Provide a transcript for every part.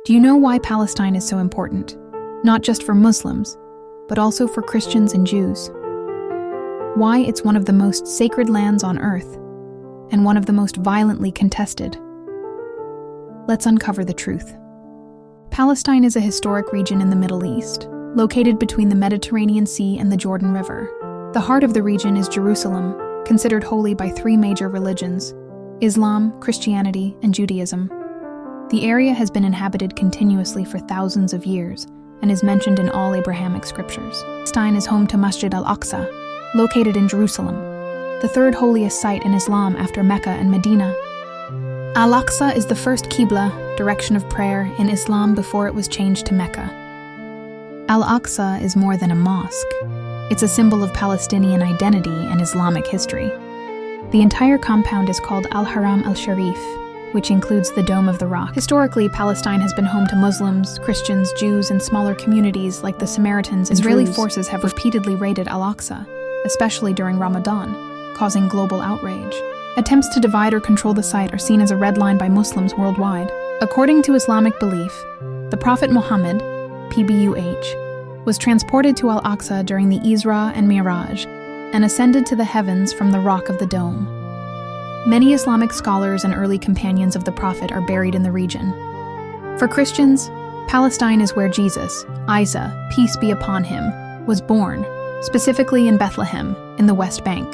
Do you know why Palestine is so important? Not just for Muslims, but also for Christians and Jews. Why it's one of the most sacred lands on earth, and one of the most violently contested. Let's uncover the truth. Palestine is a historic region in the Middle East, located between the Mediterranean Sea and the Jordan River. The heart of the region is Jerusalem, considered holy by three major religions: Islam, Christianity, and Judaism. The area has been inhabited continuously for thousands of years and is mentioned in all Abrahamic scriptures. Palestine is home to Masjid Al-Aqsa, located in Jerusalem, the third holiest site in Islam after Mecca and Medina. Al-Aqsa is the first Qibla, direction of prayer, in Islam before it was changed to Mecca. Al-Aqsa is more than a mosque. It's a symbol of Palestinian identity and Islamic history. The entire compound is called Al-Haram al-Sharif, which includes the Dome of the Rock. Historically, Palestine has been home to Muslims, Christians, Jews, and smaller communities like the Samaritans and Israeli forces have repeatedly raided Al-Aqsa, especially during Ramadan, causing global outrage. Attempts to divide or control the site are seen as a red line by Muslims worldwide. According to Islamic belief, the Prophet Muhammad, PBUH, was transported to Al-Aqsa during the Isra and Miraj and ascended to the heavens from the Rock of the Dome. Many Islamic scholars and early companions of the Prophet are buried in the region. For Christians, Palestine is where Jesus, Isa, peace be upon him, was born, specifically in Bethlehem, in the West Bank.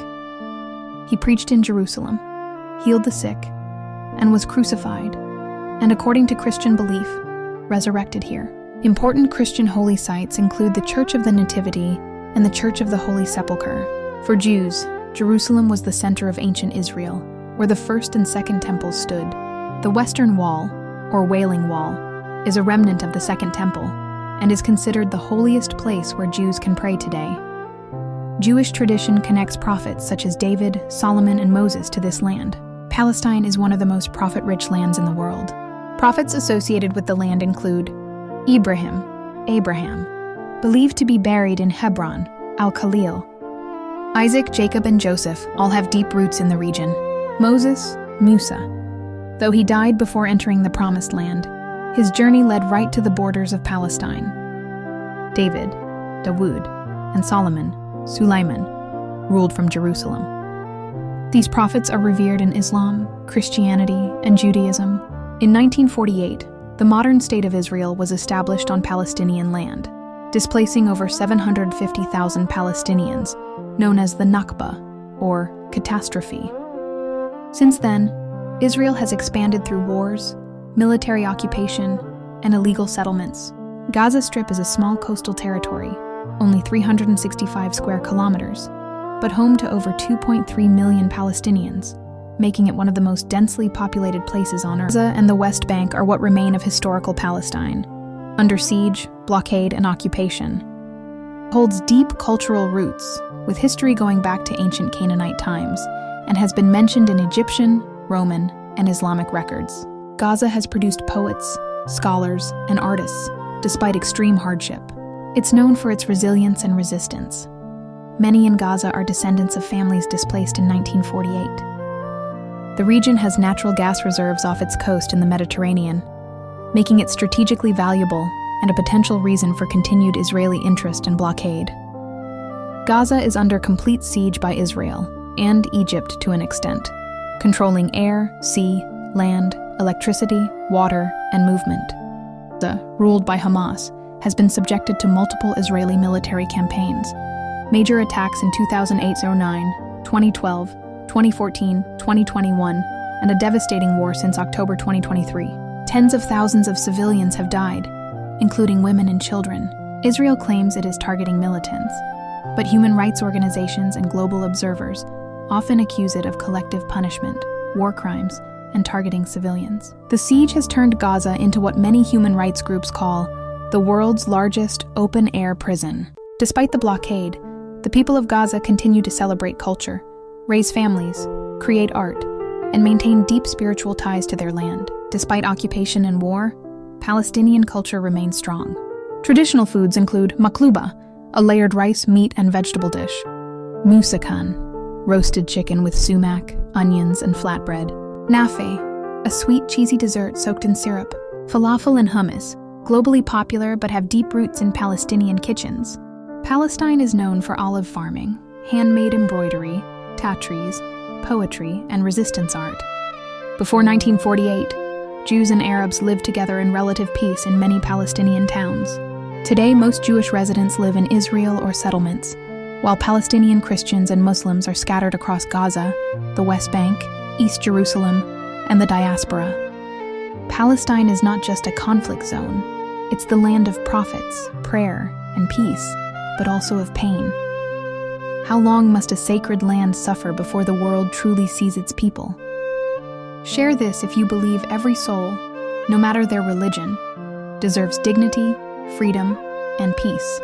He preached in Jerusalem, healed the sick, and was crucified, and according to Christian belief, resurrected here. Important Christian holy sites include the Church of the Nativity and the Church of the Holy Sepulchre. For Jews, Jerusalem was the center of ancient Israel, where the first and second temples stood. The Western Wall, or Wailing Wall, is a remnant of the Second Temple and is considered the holiest place where Jews can pray today. Jewish tradition connects prophets such as David, Solomon, and Moses to this land. Palestine is one of the most prophet-rich lands in the world. Prophets associated with the land include Abraham, believed to be buried in Hebron, Al-Khalil. Isaac, Jacob, and Joseph all have deep roots in the region. Moses, Musa. Though he died before entering the Promised Land, his journey led right to the borders of Palestine. David, Dawood, and Solomon, Sulaiman, ruled from Jerusalem. These prophets are revered in Islam, Christianity, and Judaism. In 1948, the modern state of Israel was established on Palestinian land, displacing over 750,000 Palestinians, known as the Nakba, or catastrophe. Since then, Israel has expanded through wars, military occupation, and illegal settlements. Gaza Strip is a small coastal territory, only 365 square kilometers, but home to over 2.3 million Palestinians, making it one of the most densely populated places on Earth. Gaza and the West Bank are what remain of historical Palestine, under siege, blockade, and occupation. It holds deep cultural roots, with history going back to ancient Canaanite times, and has been mentioned in Egyptian, Roman, and Islamic records. Gaza has produced poets, scholars, and artists, despite extreme hardship. It's known for its resilience and resistance. Many in Gaza are descendants of families displaced in 1948. The region has natural gas reserves off its coast in the Mediterranean, making it strategically valuable and a potential reason for continued Israeli interest and blockade. Gaza is under complete siege by Israel and Egypt to an extent, controlling air, sea, land, electricity, water, and movement. Gaza, ruled by Hamas, has been subjected to multiple Israeli military campaigns, major attacks in 2008-09, 2012, 2014, 2021, and a devastating war since October 2023. Tens of thousands of civilians have died, including women and children. Israel claims it is targeting militants, but human rights organizations and global observers often accuse it of collective punishment, war crimes, and targeting civilians. The siege has turned Gaza into what many human rights groups call the world's largest open-air prison. Despite the blockade, the people of Gaza continue to celebrate culture, raise families, create art, and maintain deep spiritual ties to their land. Despite occupation and war, Palestinian culture remains strong. Traditional foods include makluba, a layered rice, meat, and vegetable dish; musakan, roasted chicken with sumac, onions, and flatbread; nafe, a sweet, cheesy dessert soaked in syrup; Falafel and hummus, globally popular but have deep roots in Palestinian kitchens. Palestine is known for olive farming, handmade embroidery, tatrees, poetry, and resistance art. Before 1948, Jews and Arabs lived together in relative peace in many Palestinian towns. Today, most Jewish residents live in Israel or settlements, while Palestinian Christians and Muslims are scattered across Gaza, the West Bank, East Jerusalem, and the diaspora. Palestine is not just a conflict zone, it's the land of prophets, prayer, and peace, but also of pain. How long must a sacred land suffer before the world truly sees its people? Share this if you believe every soul, no matter their religion, deserves dignity, freedom, and peace.